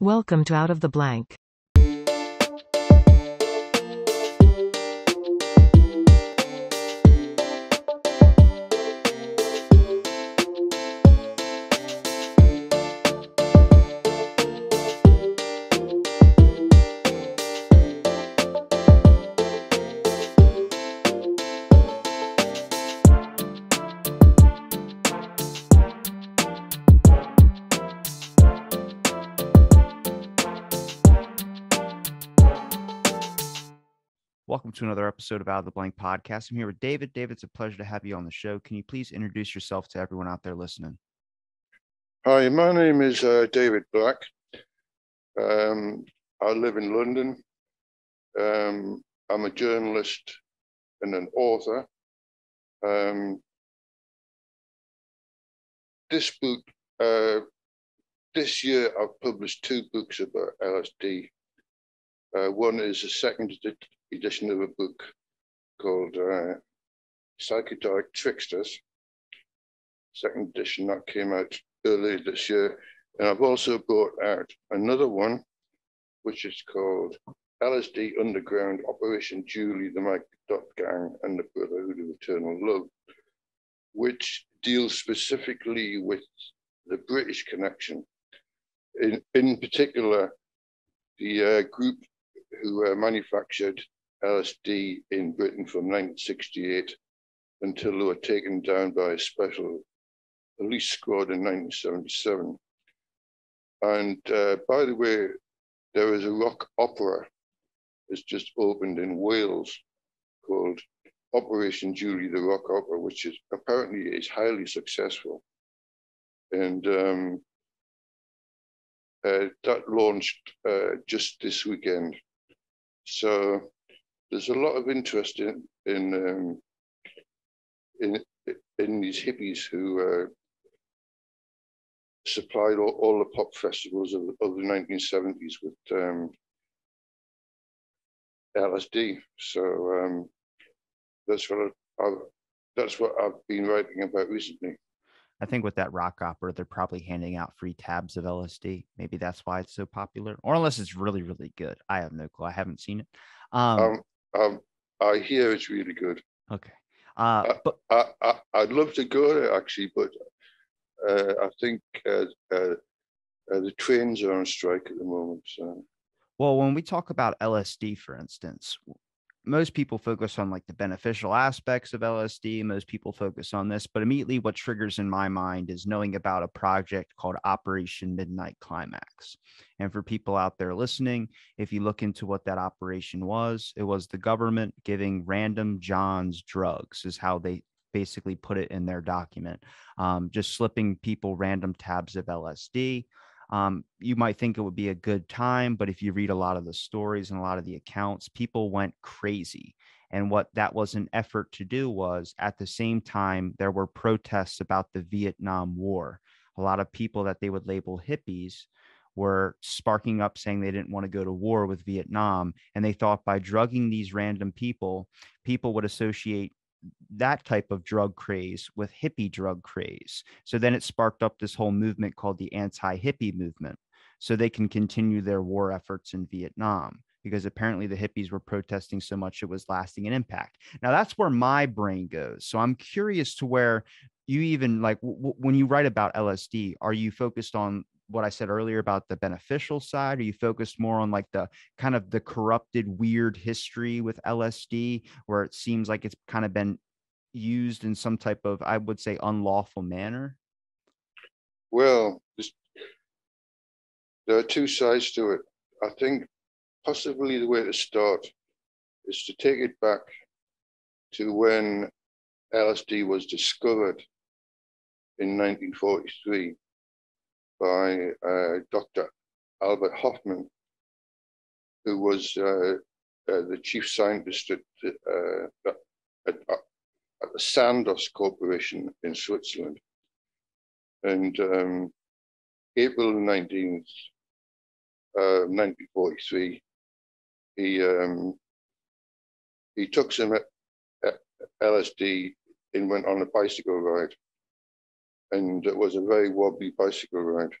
Welcome to Out of the Blank. Welcome to another episode of Out of the Blank podcast. I'm here with David. David, it's a pleasure to have you on the show. Can you please introduce yourself to everyone out there listening? Hi, my name is David Black. I live in London. I'm a journalist and an author. This year I've published two books about LSD. One is a second edition of a book called Psychedelic Tricksters. Second edition that came out earlier this year. And I've also brought out another one, which is called LSD Underground Operation Julie, the Mike Dot Gang, and the Brotherhood of Eternal Love, which deals specifically with the British connection. In particular, the group who manufactured LSD in Britain from 1968 until they were taken down by a special police squad in 1977. And by the way, there is a rock opera that's just opened in Wales called Operation Julie the Rock Opera, which is apparently highly successful. And that launched just this weekend. So there's a lot of interest in these hippies who supplied all the pop festivals of the 1970s with LSD. So that's what I've been writing about recently. I think with that rock opera, they're probably handing out free tabs of LSD. Maybe that's why it's so popular, or unless it's really, really good. I have no clue. I haven't seen it. I hear it's really good. Okay. But I'd love to go there actually, but I think the trains are on strike at the moment. So. Well, when we talk about LSD, for instance, most people focus on like the beneficial aspects of LSD. Most people focus on this, but immediately what triggers in my mind is knowing about a project called Operation Midnight Climax. And for people out there listening, if you look into what that operation was, it was the government giving random Johns drugs, is how they basically put it in their document. Just slipping people random tabs of LSD. You might think it would be a good time, but if you read a lot of the stories and a lot of the accounts, people went crazy. And what that was an effort to do was, at the same time, there were protests about the Vietnam War. A lot of people that they would label hippies were sparking up saying they didn't want to go to war with Vietnam. And they thought by drugging these random people, people would associate that type of drug craze with hippie drug craze. So then it sparked up this whole movement called the anti-hippie movement, so they can continue their war efforts in Vietnam, because apparently the hippies were protesting so much it was lasting an impact. Now that's where my brain goes. So I'm curious to where you even like when you write about LSD, are you focused on what I said earlier about the beneficial side? Are you focused more on like the kind of the corrupted, weird history with LSD, where it seems like it's kind of been used in some type of, I would say, unlawful manner? Well, there are two sides to it. I think possibly the way to start is to take it back to when LSD was discovered in 1943 by Dr. Albert Hoffman, who was the chief scientist at the Sandoz Corporation in Switzerland. And April 19th, 1943, he took some LSD and went on a bicycle ride. And it was a very wobbly bicycle ride.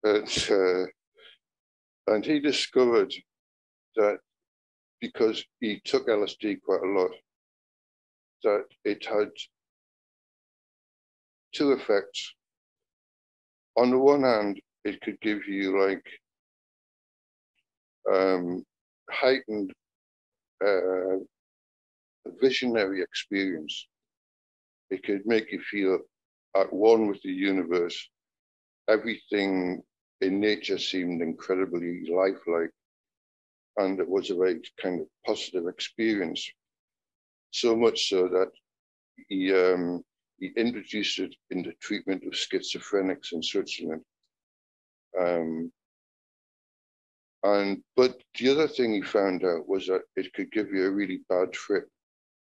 But And he discovered that because he took LSD quite a lot, that it had two effects. On the one hand, it could give you like heightened visionary experience. It could make you feel at one with the universe. Everything in nature seemed incredibly lifelike, and it was a very kind of positive experience. So much so that he introduced it in the treatment of schizophrenics in Switzerland. But the other thing he found out was that it could give you a really bad trip.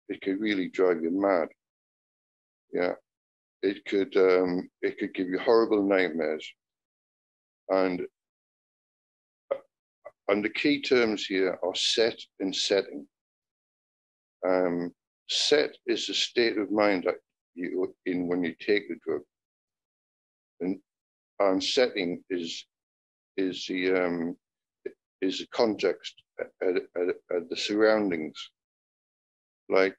It could really drive you mad. Yeah, it could give you horrible nightmares. And the key terms here are set and setting. Set is the state of mind that you're in when you take the drug, and setting is the context, the surroundings. Like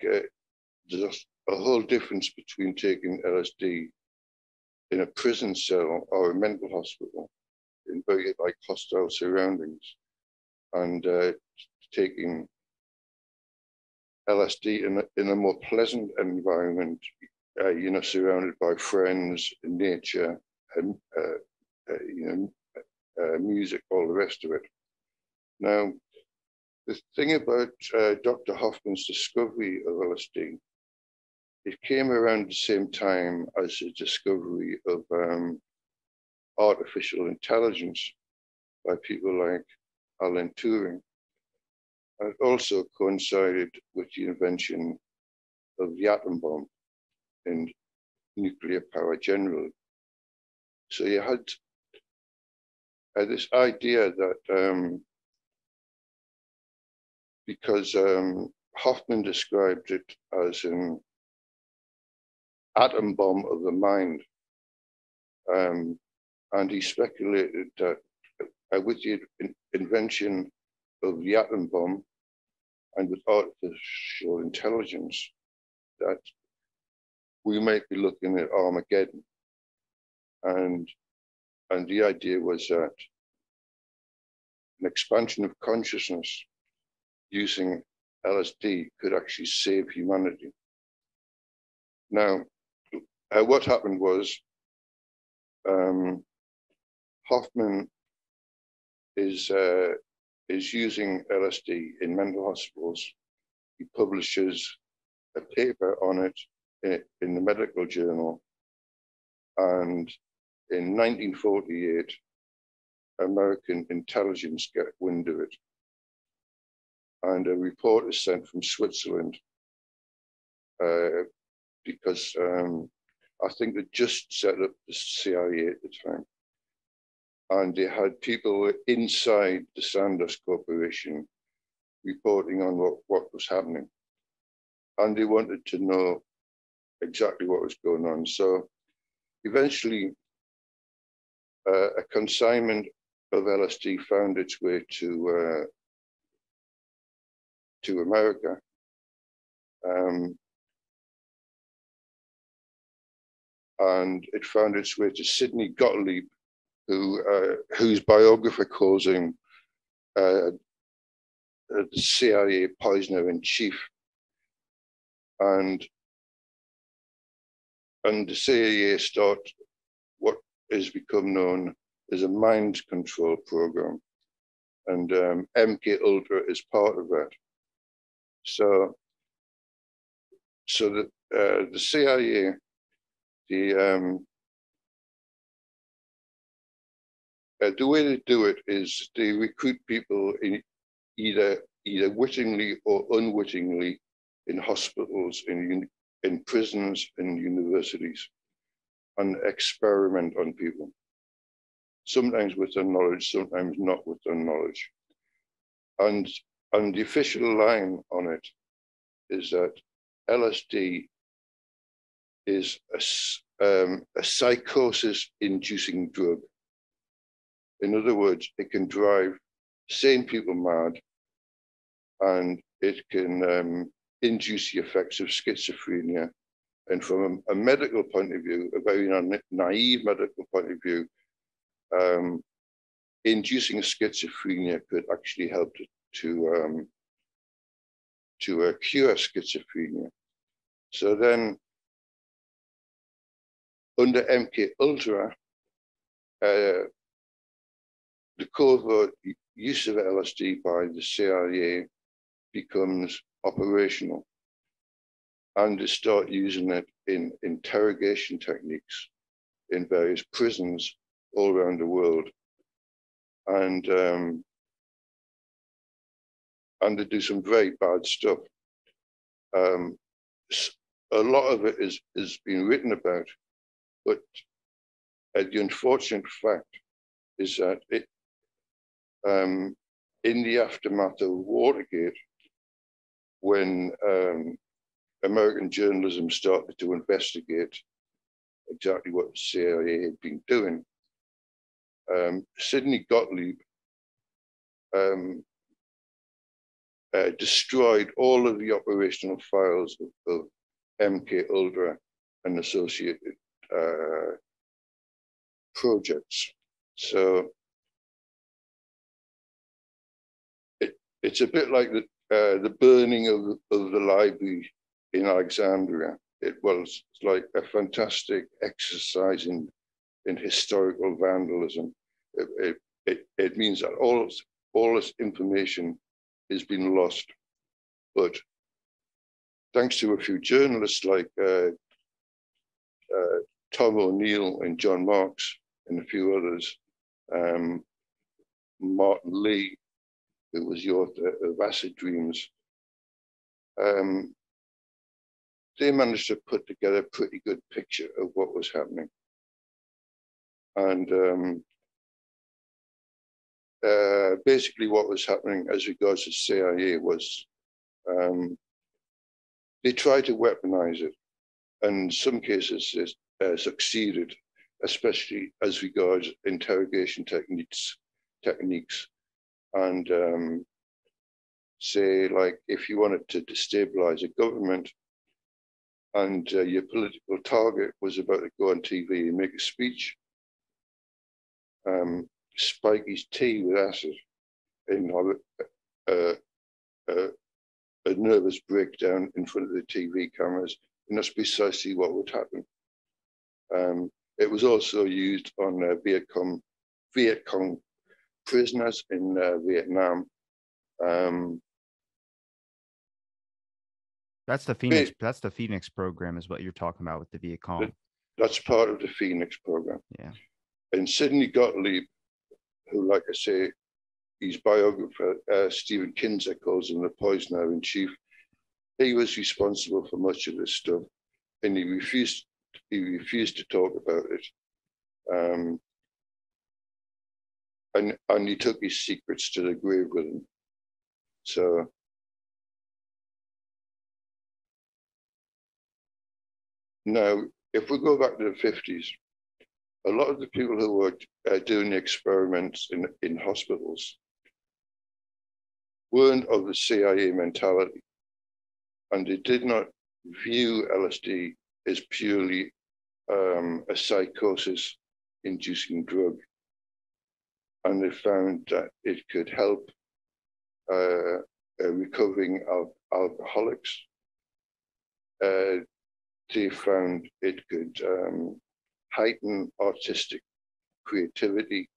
there's a whole difference between taking LSD in a prison cell or a mental hospital in very like hostile surroundings, and taking LSD in a more pleasant environment, surrounded by friends, nature, and music, all the rest of it. Now, the thing about Dr. Hoffman's discovery of LSD, it came around the same time as the discovery of artificial intelligence by people like Alan Turing. And it also coincided with the invention of the atom bomb and nuclear power generally. So you had this idea that because Hoffman described it as an atom bomb of the mind, and he speculated that with the invention of the atom bomb and with artificial intelligence, that we might be looking at Armageddon. And the idea was that an expansion of consciousness using LSD could actually save humanity. Now, what happened was Hoffman is using LSD in mental hospitals. He publishes a paper on it in the medical journal, and in 1948, American intelligence get wind of it, and a report is sent from Switzerland because I think they just set up the CIA at the time, and they had people inside the Sandoz Corporation reporting on what was happening, and they wanted to know exactly what was going on. So eventually, a consignment of LSD found its way to America. And it found its way to Sidney Gottlieb, whose biographer calls him the CIA poisoner in chief. And the CIA start what has become known as a mind control program, and MK Ultra is part of that. So the CIA, the way they do it is they recruit people in either wittingly or unwittingly in hospitals, in prisons, in universities, and experiment on people. Sometimes with their knowledge, sometimes not with their knowledge. And the official line on it is that LSD is a psychosis-inducing drug. In other words, it can drive sane people mad, and it can induce the effects of schizophrenia. And from a medical point of view, a very naive medical point of view, inducing schizophrenia could actually help to cure schizophrenia. So then, under MK Ultra, the covert use of LSD by the CIA becomes operational, and they start using it in interrogation techniques in various prisons all around the world, and they do some very bad stuff. A lot of it is being written about, but the unfortunate fact is that it, in the aftermath of Watergate, when American journalism started to investigate exactly what the CIA had been doing, Sidney Gottlieb destroyed all of the operational files of MK Ultra and associated projects. So it's a bit like the burning of the library in Alexandria. It was like a fantastic exercise in historical vandalism. It means that all this information has been lost. But thanks to a few journalists like Tom O'Neill and John Marks and a few others, Martin Lee, who was the author of Acid Dreams, they managed to put together a pretty good picture of what was happening. And basically what was happening as regards to CIA was they tried to weaponize it, and in some cases it succeeded, especially as regards interrogation techniques. And say, like, if you wanted to destabilize a government and your political target was about to go on TV and make a speech, spike his tea with acid and have a nervous breakdown in front of the TV cameras, and that's precisely what would happen. It was also used on Viet Cong prisoners in Vietnam. That's the Phoenix. That's the Phoenix program, is what you're talking about with the Viet Cong. That's part of the Phoenix program. Yeah. And Sidney Gottlieb, who, like I say, his biographer Stephen Kinzer calls him the poisoner in chief, he was responsible for much of this stuff, and he refused to talk about it. And he took his secrets to the grave with him. So now, if we go back to the 50s, a lot of the people who were doing the experiments in hospitals weren't of the CIA mentality, and they did not view LSD as purely a psychosis-inducing drug. And they found that it could help recovering alcoholics. They found it could heighten artistic creativity.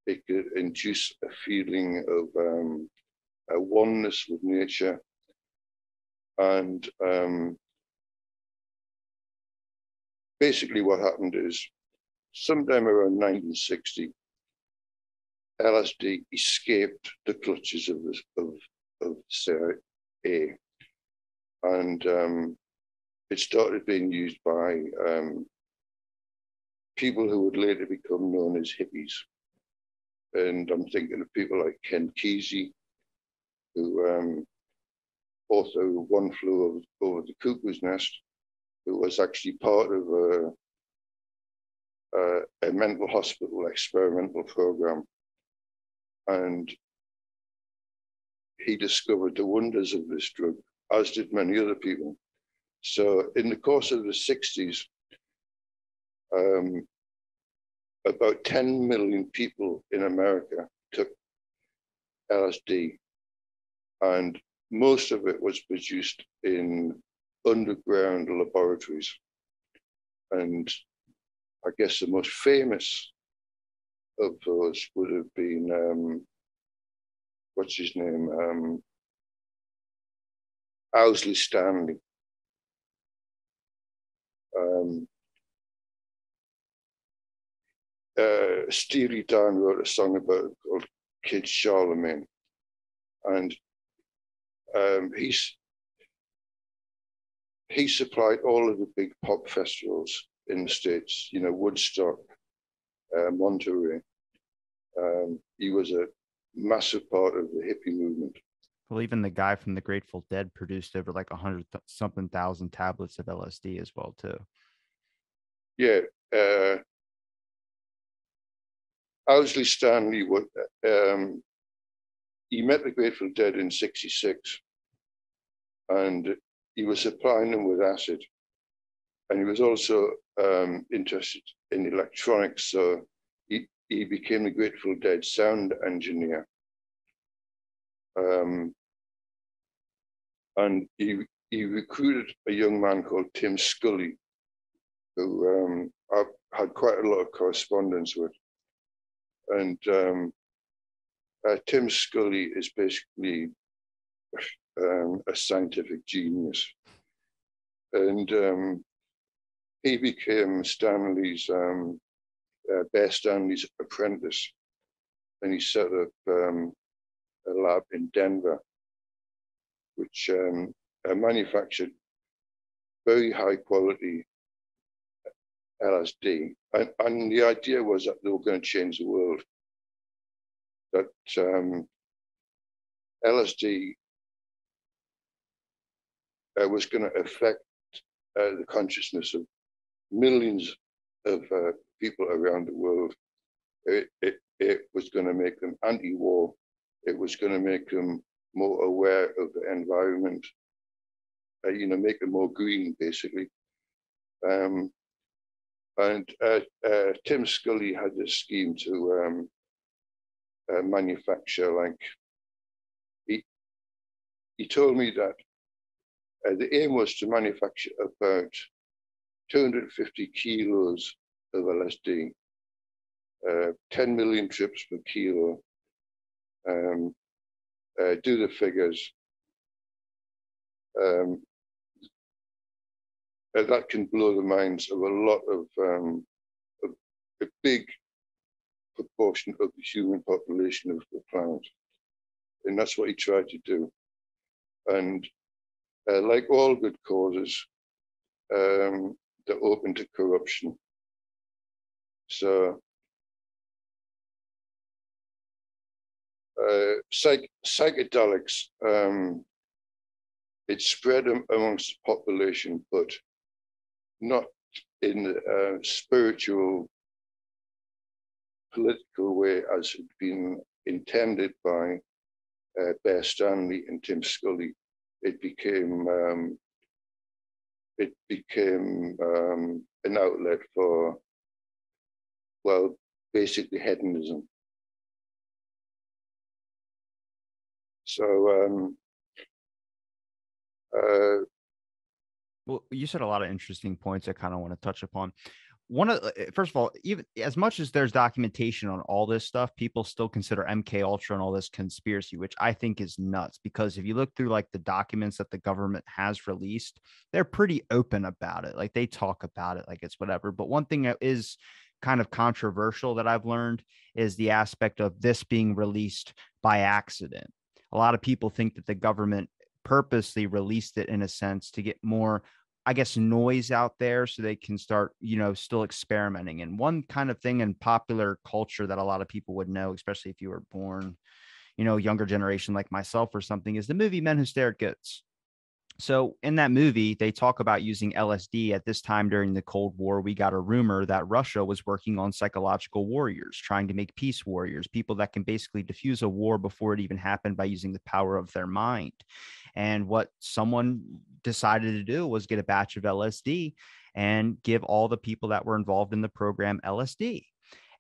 It could induce a feeling of a oneness with nature. And basically what happened is, sometime around 1960, LSD escaped the clutches of the CIA, and it started being used by people who would later become known as hippies. And I'm thinking of people like Ken Kesey, who author of One Flew Over the Cuckoo's Nest, who was actually part of a mental hospital experimental program. And he discovered the wonders of this drug, as did many other people. So in the course of the 60s, about 10 million people in America took LSD, and most of it was produced in underground laboratories. And I guess the most famous of those would have been, what's his name? Owsley Stanley. Steely Dan wrote a song about it called Kid Charlemagne. And he supplied all of the big pop festivals in the States, you know, Woodstock, Monterey. He was a massive part of the hippie movement. Well, even the guy from the Grateful Dead produced over like 100-something thousand tablets of LSD as well, too. Yeah. Owsley Stanley, he met the Grateful Dead in '66, and he was supplying them with acid. And he was also interested in electronics, so he became the Grateful Dead sound engineer. And he recruited a young man called Tim Scully, who I've had quite a lot of correspondence with. And Tim Scully is basically a scientific genius. And he became Bear Stanley's apprentice. And he set up a lab in Denver, which manufactured very high quality LSD. And the idea was that they were going to change the world. That LSD was going to affect the consciousness of millions of people around the world. It was going to make them anti-war. It was going to make them more aware of the environment, you know, make them more green, basically. And Tim Scully had this scheme to manufacture, like, he told me that the aim was to manufacture about 250 kilos of LSD, 10 million trips per kilo. Do the figures. That can blow the minds of a lot of a big proportion of the human population of the planet. And that's what he tried to do. And like all good causes, they're open to corruption. So psychedelics, it spread amongst the population, but not in a spiritual, political way as had been intended by Bear Stanley and Tim Scully. It became an outlet for, well, basically hedonism. So well, you said a lot of interesting points I kind of want to touch upon. First of all, even as much as there's documentation on all this stuff, people still consider MK Ultra and all this conspiracy, which I think is nuts, because if you look through like the documents that the government has released, they're pretty open about it. Like they talk about it like it's whatever. But one thing that is kind of controversial that I've learned is the aspect of this being released by accident. A lot of people think that the government purposely released it in a sense to get more, I guess, noise out there so they can start, you know, still experimenting. And one kind of thing in popular culture that a lot of people would know, especially if you were born, you know, younger generation like myself or something, is the movie Men Who Stare at Goats. So in that movie, they talk about using LSD. At this time during the Cold War, we got a rumor that Russia was working on psychological warriors, trying to make peace warriors, people that can basically diffuse a war before it even happened by using the power of their mind. And what someone decided to do was get a batch of LSD and give all the people that were involved in the program LSD,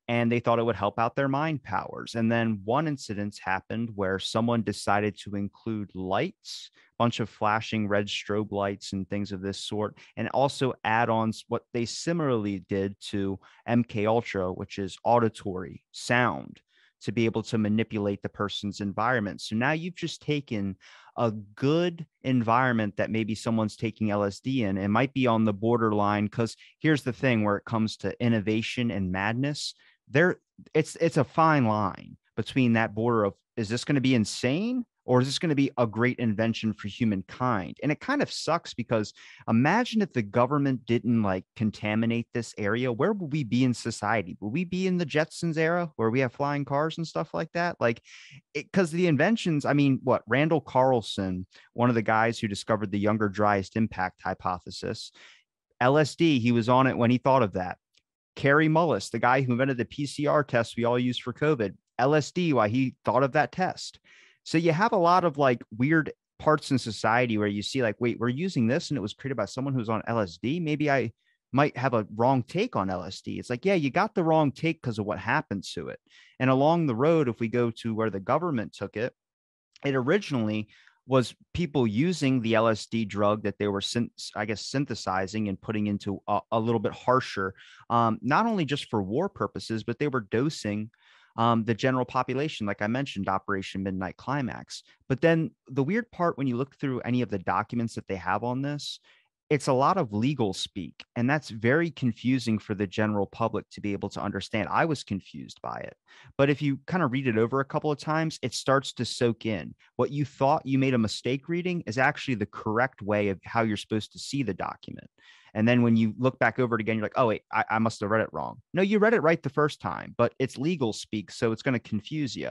and they thought it would help out their mind powers. And then one incident happened where someone decided to include lights, a bunch of flashing red strobe lights and things of this sort, and also add-ons what they similarly did to MK Ultra, which is auditory sound, to be able to manipulate the person's environment. So now you've just taken a good environment that maybe someone's taking LSD in. It might be on the borderline, because here's the thing, where it comes to innovation and madness, there it's a fine line between that border of, is this going to be insane or is this going to be a great invention for humankind? And it kind of sucks, because imagine if the government didn't like contaminate this area, where would we be in society? Would we be in the Jetsons era where we have flying cars and stuff like that? Like, because the inventions, I mean, what, Randall Carlson, one of the guys who discovered the younger driest impact hypothesis, LSD, he was on it when he thought of that. Kerry Mullis, the guy who invented the PCR test we all use for COVID, LSD, why he thought of that test. So you have a lot of like weird parts in society where you see like, wait, we're using this and it was created by someone who's on LSD. Maybe I might have a wrong take on LSD. It's like, yeah, you got the wrong take because of what happened to it. And along the road, if we go to where the government took it, it originally was people using the LSD drug that they were, I guess, synthesizing and putting into a little bit harsher, not only just for war purposes, but they were dosing the general population, like I mentioned, Operation Midnight Climax. But then the weird part, when you look through any of the documents that they have on this, it's a lot of legal speak, and that's very confusing for the general public to be able to understand. I was confused by it, but if you kind of read it over a couple of times, it starts to soak in. What you thought you made a mistake reading is actually the correct way of how you're supposed to see the document. And then when you look back over it again, you're like, oh, wait, I must have read it wrong. No, you read it right the first time, but it's legal speak, so it's going to confuse you.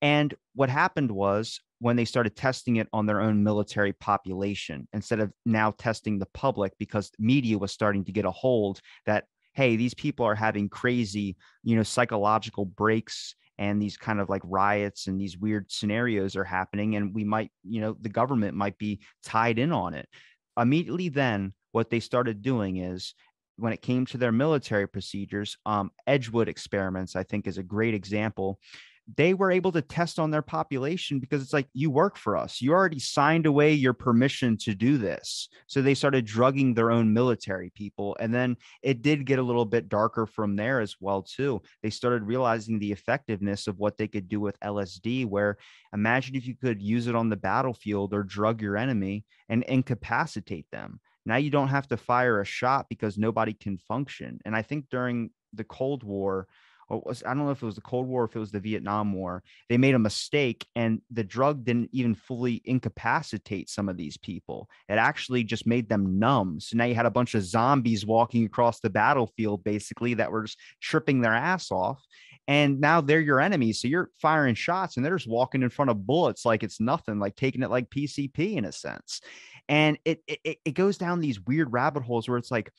And what happened was, when they started testing it on their own military population, instead of now testing the public, because media was starting to get a hold that, hey, these people are having crazy, psychological breaks, and these kind of like riots and these weird scenarios are happening. And we might, the government might be tied in on it. Immediately then, what they started doing is, when it came to their military procedures, Edgewood experiments, I think, is a great example. They were able to test on their population because it's like, you work for us. You already signed away your permission to do this. So they started drugging their own military people. And then it did get a little bit darker from there as well, too. They started realizing the effectiveness of what they could do with LSD, where imagine if you could use it on the battlefield or drug your enemy and incapacitate them. Now you don't have to fire a shot because nobody can function. And I think during the Cold War, I don't know if it was the Cold War or if it was the Vietnam War, they made a mistake and the drug didn't even fully incapacitate some of these people. It actually just made them numb. So now you had a bunch of zombies walking across the battlefield, basically, that were just tripping their ass off. And now they're your enemies. So you're firing shots and they're just walking in front of bullets like it's nothing, like taking it like PCP in a sense. And it goes down these weird rabbit holes where it's like,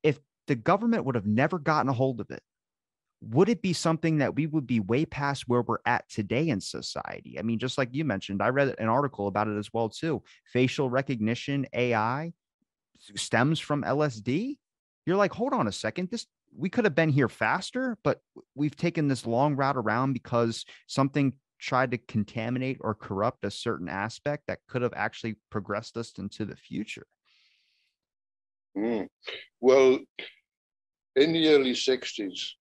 if the government would have never gotten a hold of it, would it be something that we would be way past where we're at today in society? I mean, just like you mentioned, I read an article about it as well, too. Facial recognition AI stems from LSD. You're like, hold on a second. We could have been here faster, but we've taken this long route around because something tried to contaminate or corrupt a certain aspect that could have actually progressed us into the future. Well, in the early 60s,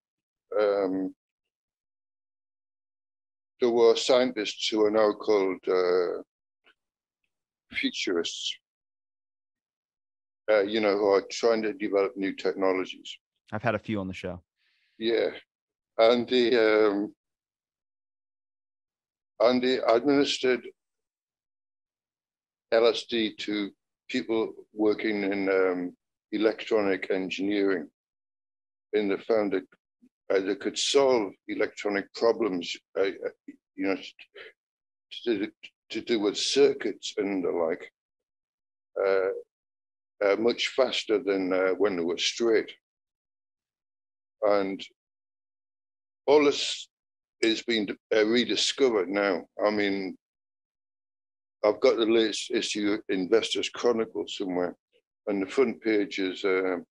there were scientists who are now called futurists, who are trying to develop new technologies. I've had a few on the show. Yeah, and they administered LSD to people working in electronic engineering, and they found that they could solve electronic problems, to do with circuits and the like. much faster than when they were straight. And all this is being rediscovered now. I mean, I've got the latest issue of Investors Chronicle somewhere, and the front page is the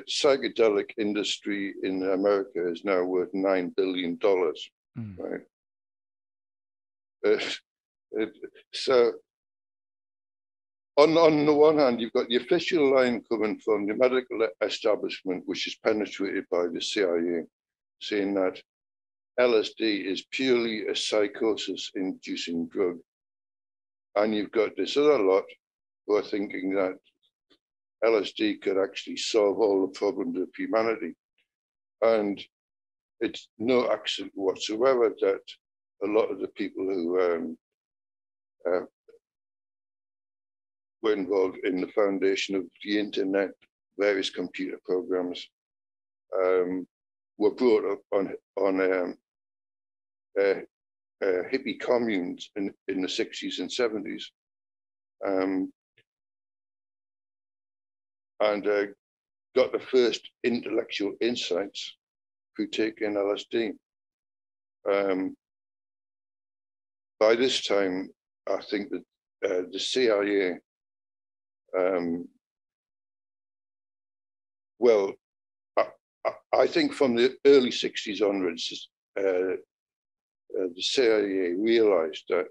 psychedelic industry in America is now worth $9 billion, right? So on the one hand, you've got the official line coming from the medical establishment, which is penetrated by the CIA, saying that LSD is purely a psychosis-inducing drug. And you've got this other lot who are thinking that LSD could actually solve all the problems of humanity. And it's no accident whatsoever that a lot of the people who were involved in the foundation of the internet, various computer programs, were brought up on hippie communes in the 60s and 70s, and got the first intellectual insights through taking LSD. By this time, I think that the CIA, well, I think from the early 60s onwards, the CIA realized that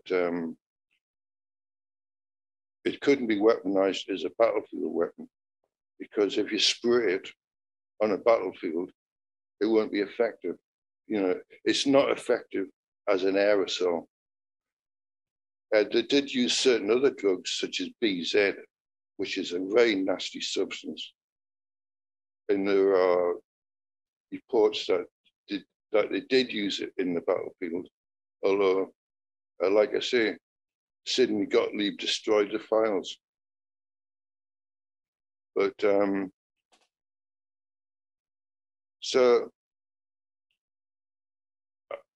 it couldn't be weaponized as a battlefield weapon, because if you spray it on a battlefield, it won't be effective. You know, it's not effective as an aerosol. They did use certain other drugs, such as BZ, which is a very nasty substance. And there are reports that they did use it in the battlefield, although, like I say, Sidney Gottlieb destroyed the files. But so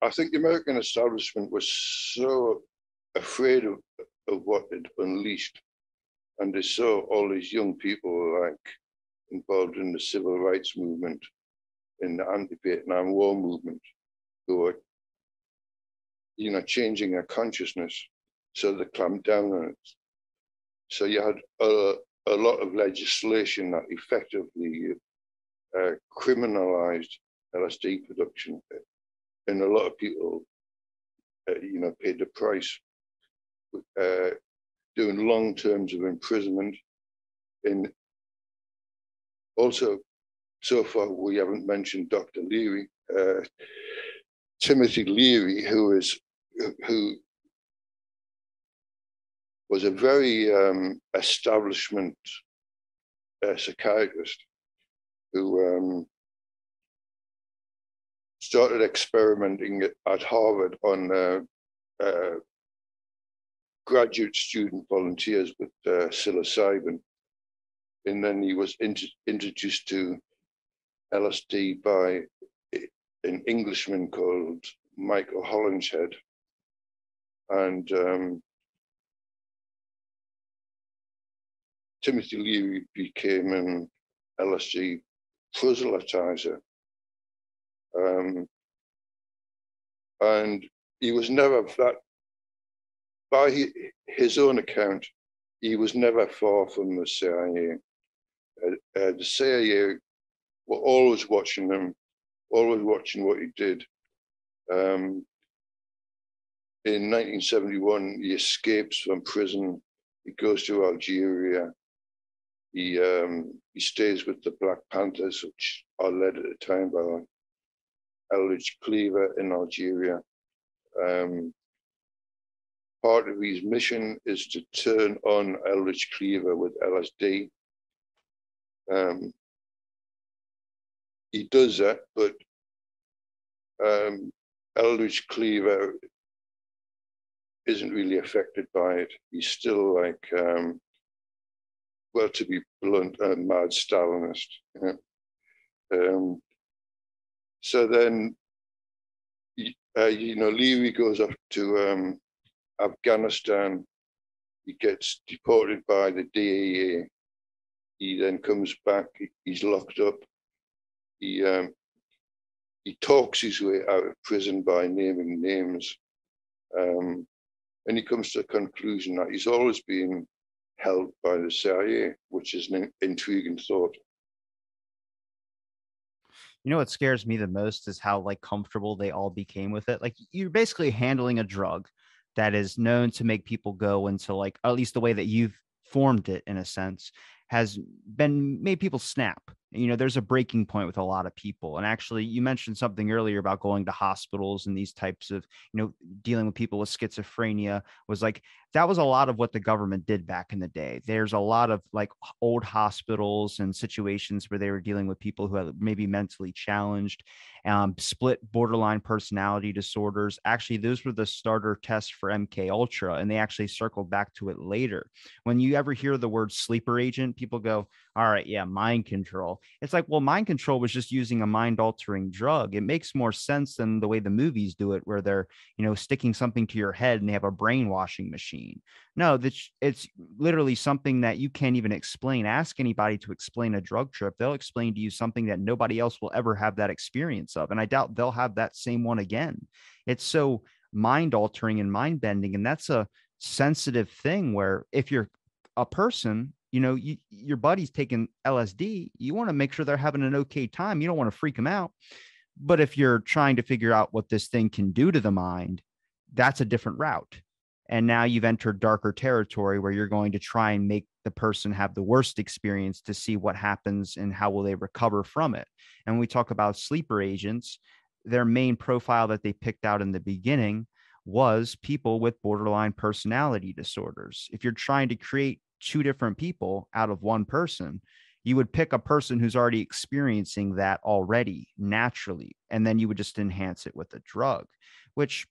I think the American establishment was so afraid of what it unleashed, and they saw all these young people like involved in the civil rights movement, in the anti-Vietnam War movement, who were, you know, changing their consciousness, so they clamped down on it. So you had a lot of legislation that effectively criminalized LSD production, and a lot of people, you know, paid the price, doing long terms of imprisonment. And also, so far we haven't mentioned Dr. Leary, Timothy Leary, who was a very establishment psychiatrist who started experimenting at Harvard on graduate student volunteers with psilocybin. And then he was introduced to LSD by an Englishman called Michael Hollinshead. And Timothy Leary became an LSD proselytizer. And he was never that, by his own account, he was never far from the CIA. The CIA were always watching him, always watching what he did. In 1971, he escapes from prison. He goes to Algeria. He stays with the Black Panthers, which are led at the time by Eldridge Cleaver in Algeria. Part of his mission is to turn on Eldridge Cleaver with LSD. He does that, but Eldridge Cleaver isn't really affected by it. He's still like, well, to be blunt, a mad Stalinist. So then, you know, Leary goes off to Afghanistan He gets deported by the DEA. He then comes back. He's locked up. He talks his way out of prison by naming names. And he comes to the conclusion that he's always been held by the CIA, which is an intriguing thought. You know what scares me the most is how like comfortable they all became with it. Like you're basically handling a drug that is known to make people go into like, at least the way that you've formed it in a sense, has been made people snap. You know, there's a breaking point with a lot of people. And actually, you mentioned something earlier about going to hospitals and these types of, you know, dealing with people with schizophrenia was like, that was a lot of what the government did back in the day. There's a lot of like old hospitals and situations where they were dealing with people who are maybe mentally challenged, split borderline personality disorders. Actually, those were the starter tests for MK Ultra, and they actually circled back to it later. When you ever hear the word sleeper agent, people go, all right, yeah, mind control. It's like, well, mind control was just using a mind altering drug. It makes more sense than the way the movies do it, where they're, you know, sticking something to your head and they have a brainwashing machine. No, it's literally something that you can't even explain. Ask anybody to explain a drug trip. They'll explain to you something that nobody else will ever have that experience of. And I doubt they'll have that same one again. It's so mind altering and mind bending. And that's a sensitive thing where if you're a person, you know, your buddy's taking LSD, you want to make sure they're having an okay time. You don't want to freak them out. But if you're trying to figure out what this thing can do to the mind, that's a different route. And now you've entered darker territory where you're going to try and make the person have the worst experience to see what happens and how will they recover from it. And when we talk about sleeper agents, their main profile that they picked out in the beginning was people with borderline personality disorders. If you're trying to create two different people out of one person, you would pick a person who's already experiencing that already naturally, and then you would just enhance it with a drug, which,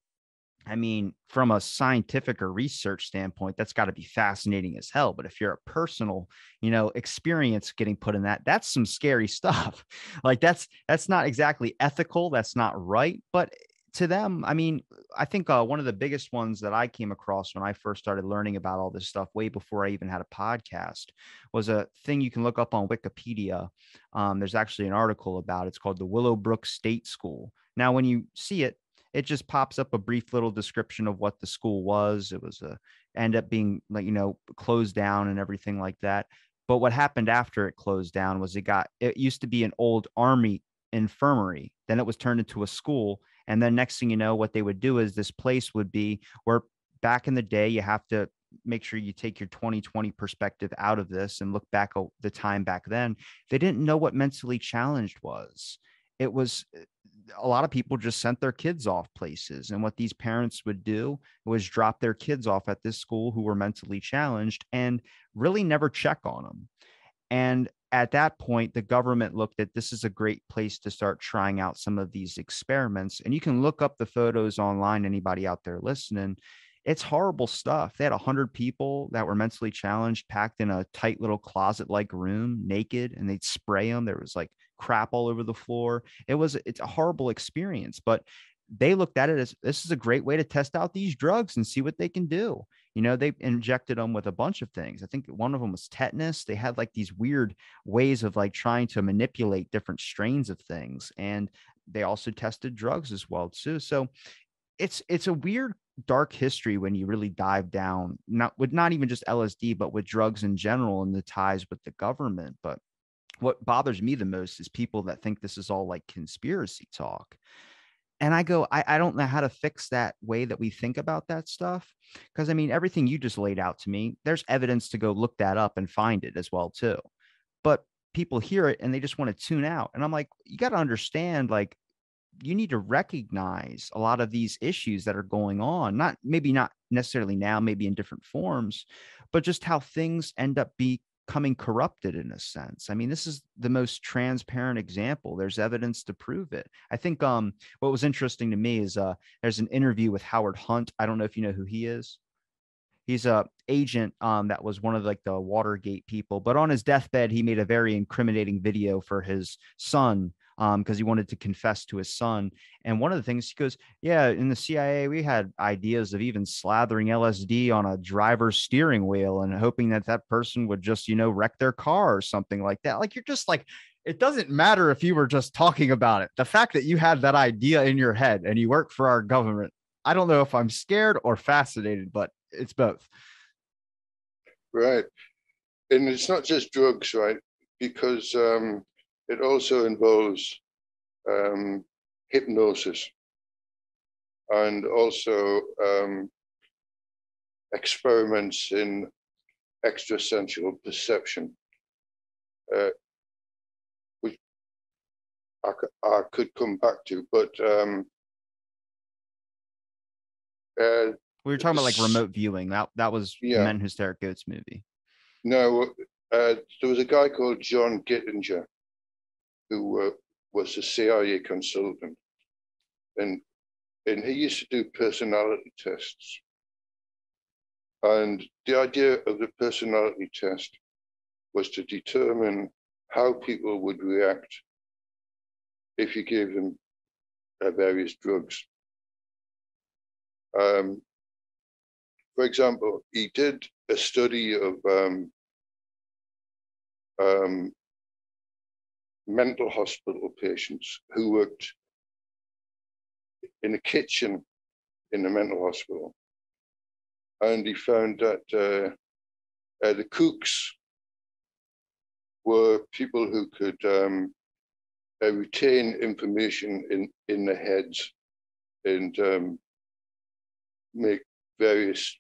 I mean, from a scientific or research standpoint, that's got to be fascinating as hell. But if you're a personal, you know, experience getting put in that, that's some scary stuff. Like that's not exactly ethical. That's not right. But to them, I mean, I think one of the biggest ones that I came across when I first started learning about all this stuff, way before I even had a podcast, was a thing you can look up on Wikipedia. There's actually an article about it. It's called the Willowbrook State School. Now, when you see it, it just pops up a brief little description of what the school was. It was end up being like, you know, closed down and everything like that. But what happened after it closed down was it used to be an old army infirmary. Then it was turned into a school. And then next thing you know, what they would do is this place would be where back in the day, you have to make sure you take your 2020 perspective out of this and look back at the time back then. They didn't know what mentally challenged was. It was a lot of people just sent their kids off places. And what these parents would do was drop their kids off at this school who were mentally challenged and really never check on them. And at that point, the government looked at this is a great place to start trying out some of these experiments. And you can look up the photos online, anybody out there listening. It's horrible stuff. They had 100 people that were mentally challenged, packed in a tight little closet-like room, naked, and they'd spray them. There was like crap all over the floor. It's a horrible experience, but they looked at it as this is a great way to test out these drugs and see what they can do. You know, they injected them with a bunch of things. I think one of them was tetanus. They had like these weird ways of like trying to manipulate different strains of things. And they also tested drugs as well too. So it's a weird dark history when you really dive down, not even just LSD, but with drugs in general and the ties with the government. But what bothers me the most is people that think this is all like conspiracy talk. And I go, I don't know how to fix that way that we think about that stuff. Because I mean, everything you just laid out to me, there's evidence to go look that up and find it as well, too. But people hear it and they just want to tune out. And I'm like, you got to understand, like, you need to recognize a lot of these issues that are going on, not necessarily now, maybe in different forms, but just how things end up becoming corrupted in a sense. I mean, this is the most transparent example. There's evidence to prove it. I think what was interesting to me is there's an interview with Howard Hunt. I don't know if you know who he is. He's a agent that was one of like the Watergate people, but on his deathbed, he made a very incriminating video for his son because he wanted to confess to his son. And one of the things he goes, yeah, in the CIA, we had ideas of even slathering LSD on a driver's steering wheel and hoping that that person would just, wreck their car or something like that. Like, you're just like, it doesn't matter if you were just talking about it. The fact that you had that idea in your head and you work for our government, I don't know if I'm scared or fascinated, but it's both. Right. And it's not just drugs, right? Because it also involves hypnosis and also experiments in extrasensual perception, which I could come back to, but we were talking about like remote viewing. That was Men Who Stare at Goats movie. No, there was a guy called John Gittinger who was a CIA consultant, and he used to do personality tests. And the idea of the personality test was to determine how people would react if you gave them various drugs. For example, he did a study of mental hospital patients who worked in a kitchen in the mental hospital. And he found that the cooks were people who could retain information in their heads and make various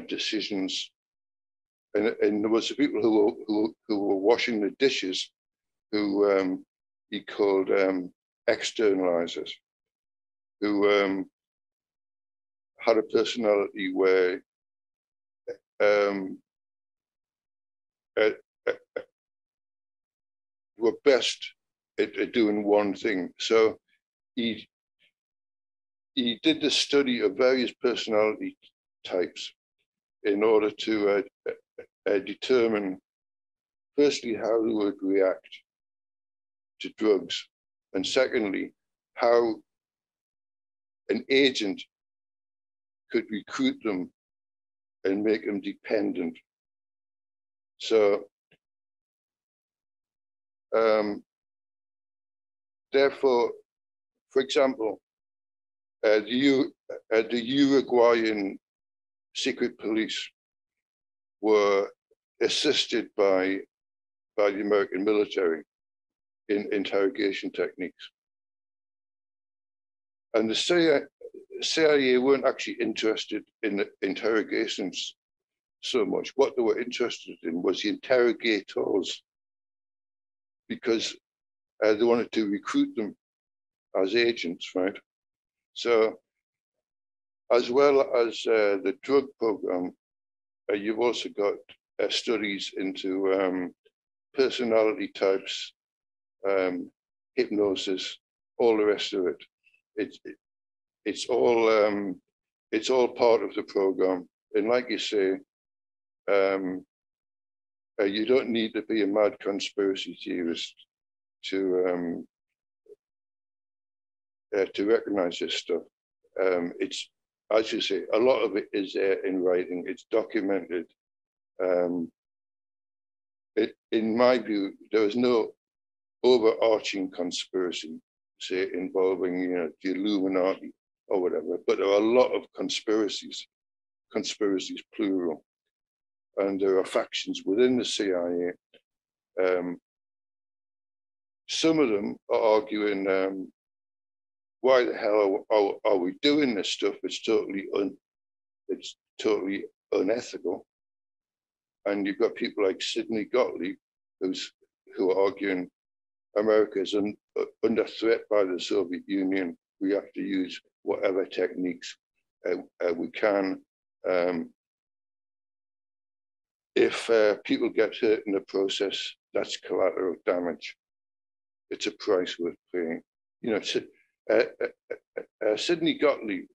decisions. And there was people who were washing the dishes who he called externalizers, who had a personality where were best at doing one thing. So he did the study of various personality types in order to determine, firstly, how they would react to drugs, and secondly, how an agent could recruit them and make them dependent. So therefore, for example, the Uruguayan secret police were assisted by the American military in interrogation techniques. And the CIA weren't actually interested in the interrogations so much. What they were interested in was the interrogators, because they wanted to recruit them as agents, right? So as well as the drug program, you've also got studies into personality types, hypnosis, all the rest of it. It's all part of the program. And like you say, you don't need to be a mad conspiracy theorist to recognize this stuff. It's, as you say, a lot of it is there in writing. It's documented. In my view, there is no overarching conspiracy, say, involving the Illuminati or whatever, but there are a lot of conspiracies plural, and there are factions within the CIA. Some of them are arguing, why the hell are we doing this stuff? It's totally unethical. And you've got people like Sidney Gottlieb, who are arguing America is under threat by the Soviet Union. We have to use whatever techniques we can. If people get hurt in the process, that's collateral damage. It's a price worth paying. Sidney Gottlieb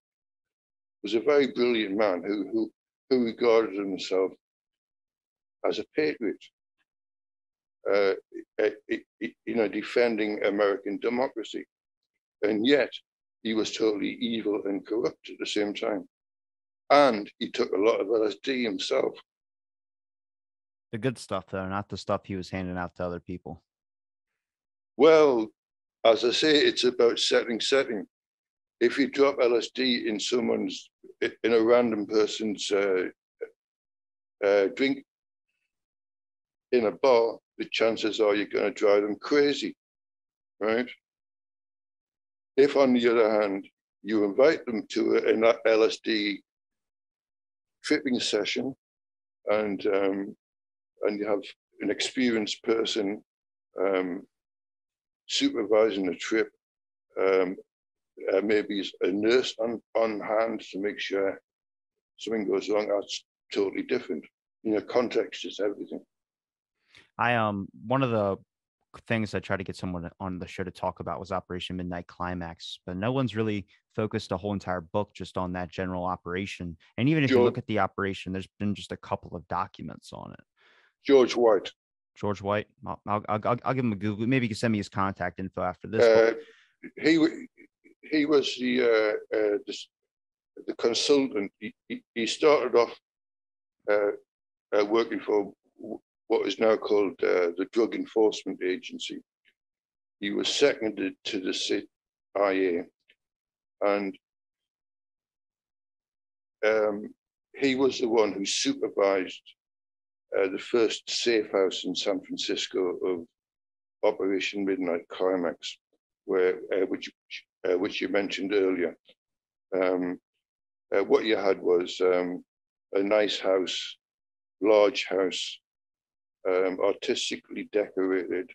was a very brilliant man who regarded himself as a patriot. uh, defending American democracy. And yet he was totally evil and corrupt at the same time. And he took a lot of LSD himself. The good stuff, though, not the stuff he was handing out to other people. Well, as I say, it's about setting. If you drop LSD in a random person's drink in a bar, the chances are you're going to drive them crazy, right? If, on the other hand, you invite them to an LSD tripping session, and you have an experienced person supervising the trip, maybe a nurse on hand to make sure something goes wrong, that's totally different. Context is everything. One of the things I tried to get someone on the show to talk about was Operation Midnight Climax, but no one's really focused a whole entire book just on that general operation. And even if you look at the operation, there's been just a couple of documents on it. George White. I'll give him a Google. Maybe you can send me his contact info after this. He was the consultant. He started off working for what is now called the Drug Enforcement Agency. He was seconded to the CIA, and he was the one who supervised the first safe house in San Francisco of Operation Midnight Climax, which you mentioned earlier. What you had was a nice house, large house, artistically decorated.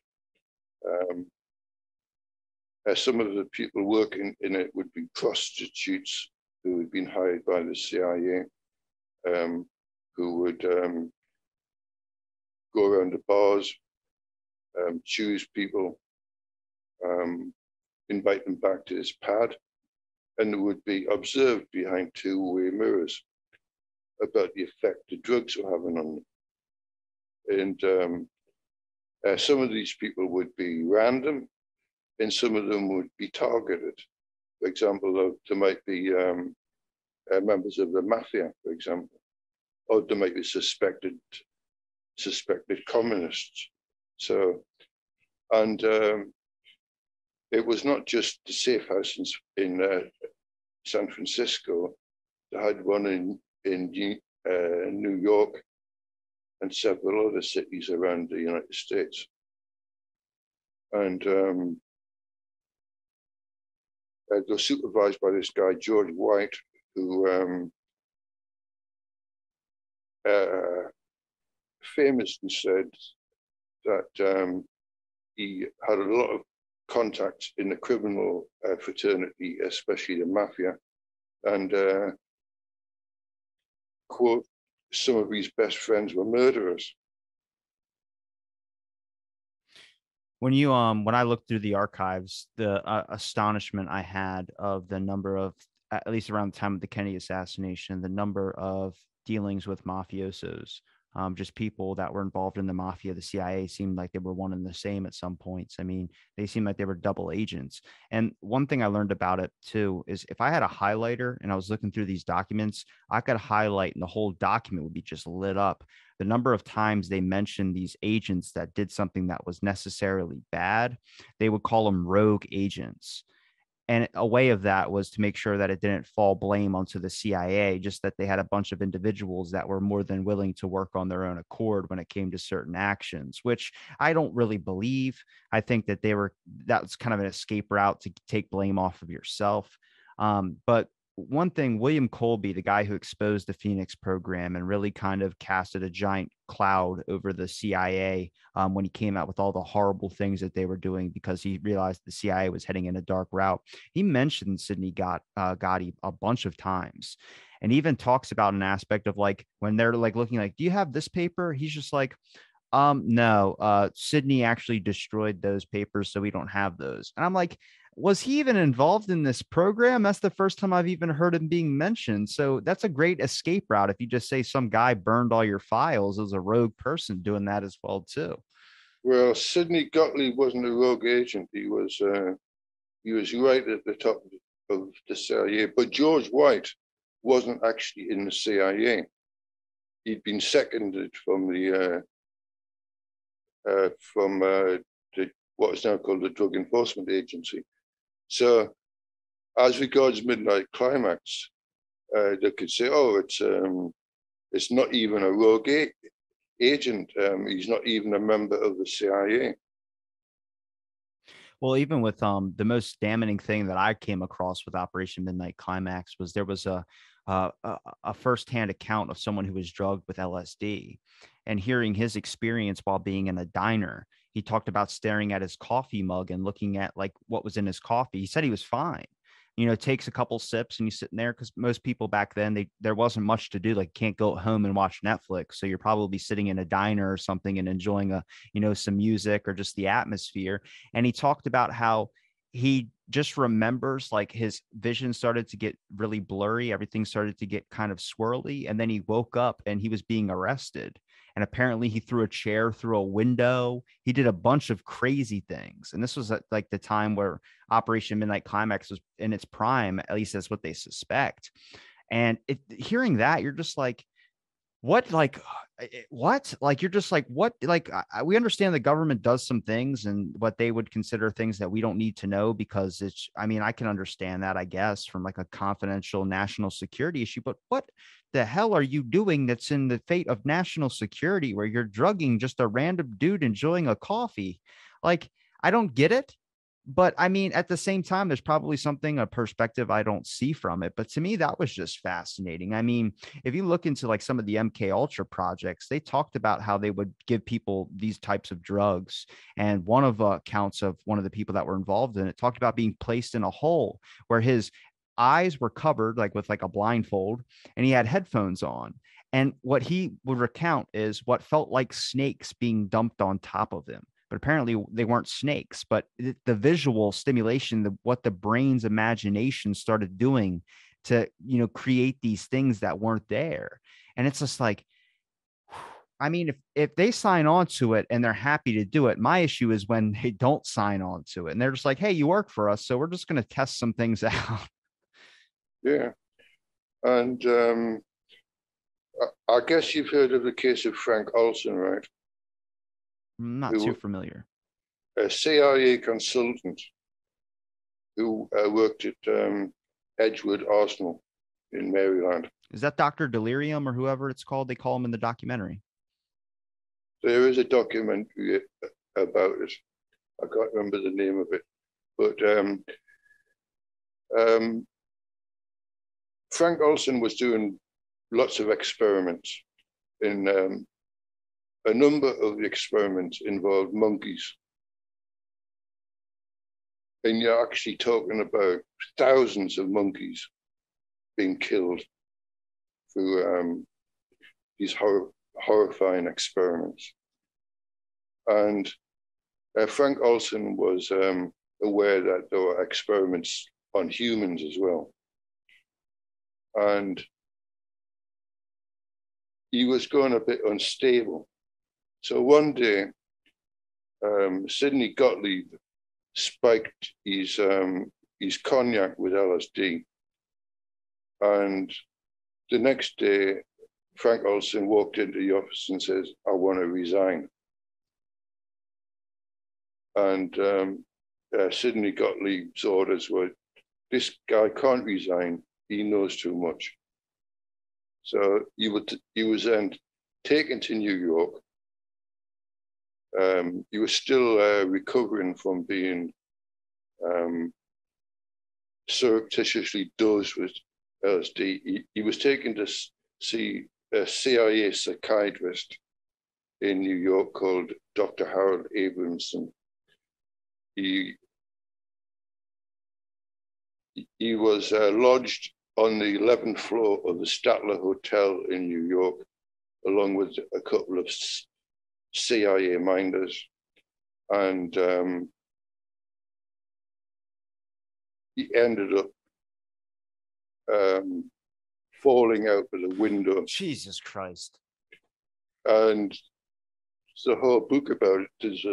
Some of the people working in it would be prostitutes who had been hired by the CIA, who would go around the bars, choose people, invite them back to his pad, and it would be observed behind two-way mirrors about the effect the drugs were having on them. And some of these people would be random, and some of them would be targeted. For example, there might be members of the mafia, for example, or there might be suspected communists. So, and it was not just the safe house in San Francisco. They had one in New York and several other cities around the United States. And they were supervised by this guy, George White, who famously said that he had a lot of contacts in the criminal fraternity, especially the mafia, and quote, some of his best friends were murderers. When I looked through the archives, the astonishment I had of the number of, at least around the time of the Kennedy assassination, the number of dealings with mafiosos, just people that were involved in the mafia, the CIA, seemed like they were one and the same at some points. I mean, they seemed like they were double agents. And one thing I learned about it too is if I had a highlighter and I was looking through these documents, I could highlight and the whole document would be just lit up. The number of times they mentioned these agents that did something that was necessarily bad, they would call them rogue agents. And a way of that was to make sure that it didn't fall blame onto the CIA, just that they had a bunch of individuals that were more than willing to work on their own accord when it came to certain actions, which I don't really believe. I think that that was kind of an escape route to take blame off of yourself. But one thing, William Colby, the guy who exposed the Phoenix program and really kind of casted a giant cloud over the CIA when he came out with all the horrible things that they were doing because he realized the CIA was heading in a dark route. He mentioned Sidney Gotti a bunch of times, and even talks about an aspect of like when they're like looking like, do you have this paper? He's just like, no, Sidney actually destroyed those papers, so we don't have those. And I'm like, was he even involved in this program? That's the first time I've even heard him being mentioned. So that's a great escape route. If you just say some guy burned all your files, as a rogue person doing that as well too. Well, Sidney Gottlieb wasn't a rogue agent. He was right at the top of the CIA. But George White wasn't actually in the CIA. He'd been seconded from the what is now called the Drug Enforcement Agency. So, as regards Midnight Climax, they could say, "Oh, it's not even a rogue agent. He's not even a member of the CIA." Well, even with the most damning thing that I came across with Operation Midnight Climax was there was a firsthand account of someone who was drugged with LSD, and hearing his experience while being in a diner. He talked about staring at his coffee mug and looking at like what was in his coffee. He said he was fine. You know, takes a couple sips and he's sitting there because most people back then there wasn't much to do. Like can't go home and watch Netflix. So you're probably sitting in a diner or something and enjoying some music or just the atmosphere. And he talked about how he just remembers like his vision started to get really blurry. Everything started to get kind of swirly. And then he woke up and he was being arrested. And apparently he threw a chair through a window. He did a bunch of crazy things. And this was at like the time where Operation Midnight Climax was in its prime, at least that's what they suspect. And hearing that, you're just like, what, like you're just like, what, like we understand the government does some things and what they would consider things that we don't need to know because it's, I mean, I can understand that, I guess, from like a confidential national security issue, but what the hell are you doing that's in the fate of national security where you're drugging just a random dude enjoying a coffee? Like, I don't get it. But I mean, at the same time, there's probably a perspective I don't see from it. But to me, that was just fascinating. I mean, if you look into like some of the MK Ultra projects, they talked about how they would give people these types of drugs. And one of accounts of one of the people that were involved in it talked about being placed in a hole where his eyes were covered like with like a blindfold and he had headphones on. And what he would recount is what felt like snakes being dumped on top of him, but apparently they weren't snakes. But the visual stimulation, what the brain's imagination started doing to, create these things that weren't there. And it's just like, I mean, if they sign on to it and they're happy to do it, my issue is when they don't sign on to it and they're just like, hey, you work for us, so we're just going to test some things out. Yeah. And I guess you've heard of the case of Frank Olson, right? I'm not too familiar. A CIA consultant who worked at Edgewood Arsenal in Maryland. Is that Dr. Delirium or whoever it's called? They call him in the documentary. There is a documentary about it. I can't remember the name of it. But Frank Olson was doing lots of experiments. In a number of the experiments involved monkeys. And you're actually talking about thousands of monkeys being killed through these horrifying experiments. And Frank Olson was aware that there were experiments on humans as well. And he was going a bit unstable. So one day, Sidney Gottlieb spiked his cognac with LSD. And the next day, Frank Olson walked into the office and says, I want to resign. And Sidney Gottlieb's orders were, this guy can't resign. He knows too much. So he was then taken to New York. He was still recovering from being surreptitiously dosed with LSD. He was taken to see a CIA psychiatrist in New York called Dr. Harold Abramson. He was lodged on the 11th floor of the Statler Hotel in New York, along with a couple of CIA minders. And he ended up falling out of the window. Jesus Christ. And the whole book about it is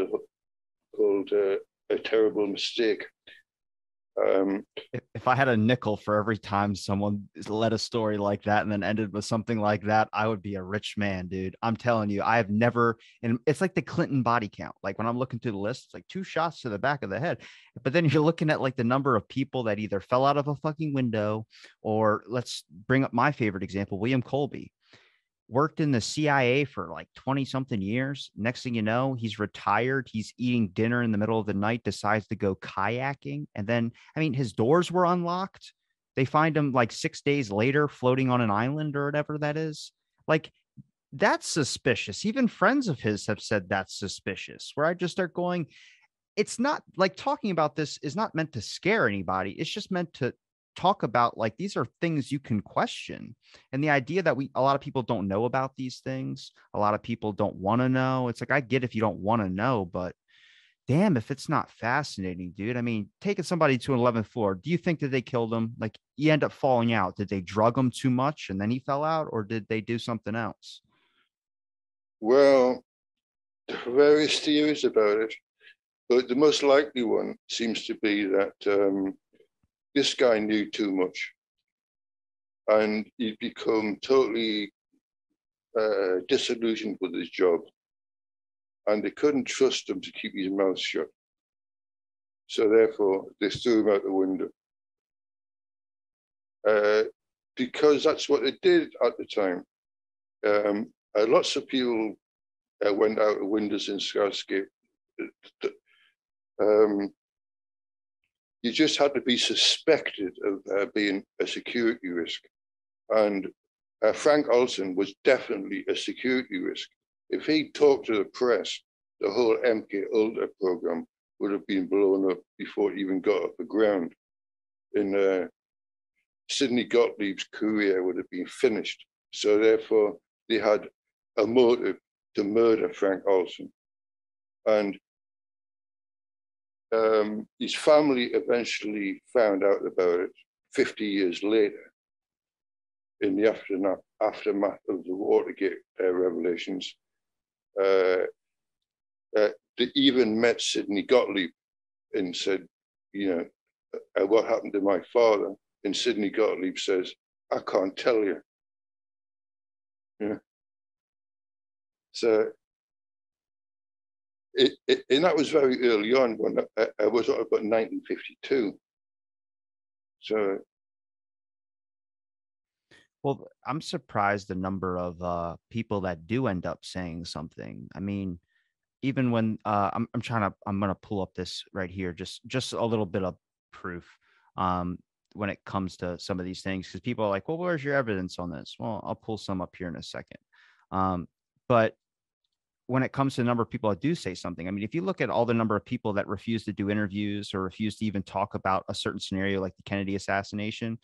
called A Terrible Mistake. If I had a nickel for every time someone led a story like that and then ended with something like that, I would be a rich man, dude. I'm telling you, I have never, and it's like the Clinton body count. Like when I'm looking through the list, it's like 2 shots to the back of the head. But then you're looking at like the number of people that either fell out of a fucking window, or let's bring up my favorite example, William Colby. Worked in the CIA for like 20 something years. Next thing you know, he's retired. He's eating dinner in the middle of the night, decides to go kayaking. And then, I mean, his doors were unlocked. They find him like 6 days later floating on an island or whatever that is. Like, that's suspicious. Even friends of his have said that's suspicious, where I just start going, it's not like talking about this is not meant to scare anybody. It's just meant to talk about like these are things you can question, and the idea that a lot of people don't know about these things, a lot of people don't want to know. It's like, I get if you don't want to know, but damn if it's not fascinating, dude. I mean, taking somebody to an 11th floor, do you think that they killed him? Like, you end up falling out, did they drug him too much and then he fell out, or did they do something else? Well, there are various theories about it, but the most likely one seems to be that this guy knew too much, and he'd become totally disillusioned with his job, and they couldn't trust him to keep his mouth shut. So therefore, they threw him out the window. Because that's what they did at the time. Lots of people went out the windows in skyscraper. You just had to be suspected of being a security risk. And Frank Olson was definitely a security risk. If he talked to the press, the whole MK Ultra program would have been blown up before it even got off the ground. In Sidney Gottlieb's career would have been finished. So therefore, they had a motive to murder Frank Olson. And his family eventually found out about it 50 years later, in the aftermath of the Watergate revelations. They even met Sidney Gottlieb and said, you know, what happened to my father? And Sidney Gottlieb says, I can't tell you. Yeah. So, and that was very early on, when I was about 1952. So, Well, I'm surprised the number of people that do end up saying something. I mean, even when I'm gonna pull up this right here, just a little bit of proof when it comes to some of these things, because people are like, well, where's your evidence on this? Well, I'll pull some up here in a second. But when it comes to the number of people that do say something, I mean, if you look at all the number of people that refuse to do interviews or refuse to even talk about a certain scenario like the Kennedy assassination,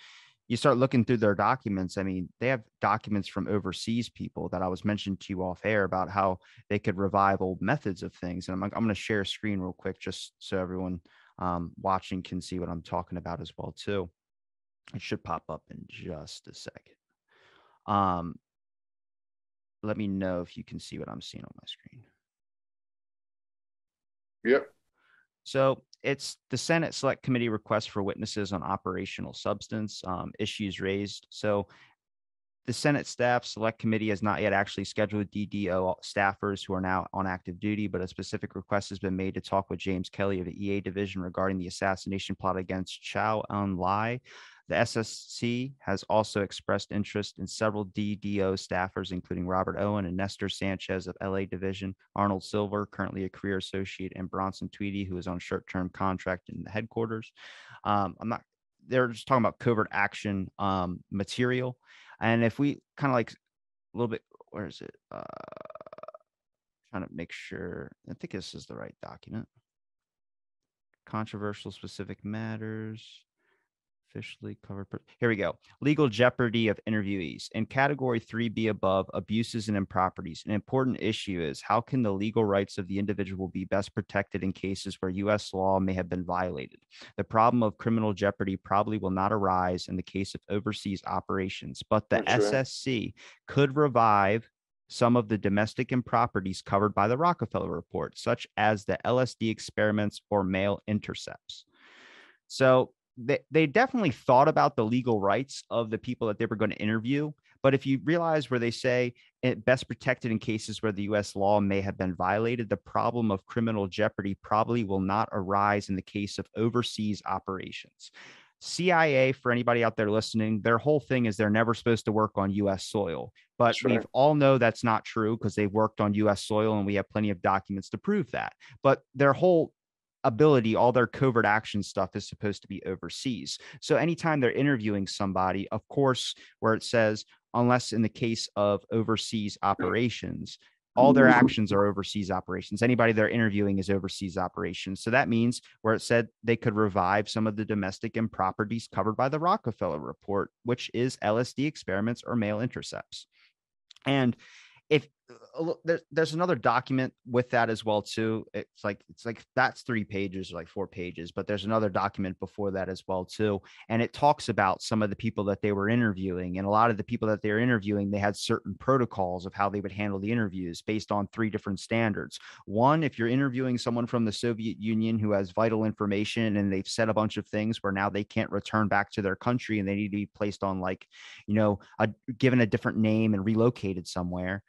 you start looking through their documents. I mean, they have documents from overseas people that I was mentioned to you off air about how they could revive old methods of things. And I'm going to share a screen real quick, just so everyone watching can see what I'm talking about as well, too. It should pop up in just a second. Let me know if you can see what I'm seeing on my screen. yep. So it's the Senate Select Committee request for witnesses on operational substance issues raised. So the Senate Staff Select Committee has not yet actually scheduled DDO staffers who are now on active duty, but a specific request has been made to talk with James Kelly of the EA Division regarding the assassination plot against Chow En-lai. The SSC has also expressed interest in several DDO staffers, including Robert Owen and Nestor Sanchez of LA Division, Arnold Silver, currently a career associate, and Bronson Tweedy, who is on short-term contract in the headquarters. They're just talking about covert action material. And if we kind of like a little bit, where is it? Trying to make sure, I think this is the right document. Controversial specific matters. Officially covered. Here we go. Legal jeopardy of interviewees. In category 3B above, abuses and improprieties. An important issue is how can the legal rights of the individual be best protected in cases where U.S. law may have been violated? The problem of criminal jeopardy probably will not arise in the case of overseas operations, but the SSC could revive some of the domestic improprieties covered by the Rockefeller report, such as the LSD experiments or male intercepts. So they definitely thought about the legal rights of the people that they were going to interview. But if you realize where they say it best protected in cases where the U.S. law may have been violated, the problem of criminal jeopardy probably will not arise in the case of overseas operations. CIA, for anybody out there listening, their whole thing is they're never supposed to work on U.S. soil. But That's we right. all know that's not true because they've worked on U.S. soil and we have plenty of documents to prove that. But their whole ability, all their covert action stuff is supposed to be overseas. So anytime they're interviewing somebody, of course, where it says, unless in the case of overseas operations, all their actions are overseas operations. Anybody they're interviewing is overseas operations. So that means where it said they could revive some of the domestic improprieties covered by the Rockefeller report, which is LSD experiments or male intercepts. And if there's another document with that as well too. It's like that's 3 pages or like 4 pages, but there's another document before that as well too, and it talks about some of the people that they were interviewing, and a lot of the people that they were interviewing, they had certain protocols of how they would handle the interviews based on 3 different standards. One, if you're interviewing someone from the Soviet Union who has vital information and they've said a bunch of things where now they can't return back to their country and they need to be placed on given a different name and relocated somewhere,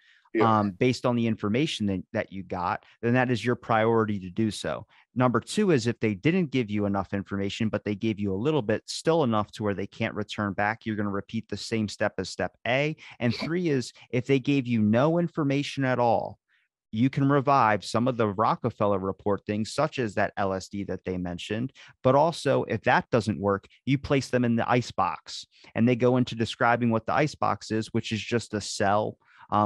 based on the information that you got, then that is your priority to do so. Number 2 is if they didn't give you enough information, but they gave you a little bit, still enough to where they can't return back, you're going to repeat the same step as step A. And 3 is if they gave you no information at all, you can revive some of the Rockefeller report things, such as that LSD that they mentioned. But also, if that doesn't work, you place them in the ice box. And they go into describing what the ice box is, which is just a cell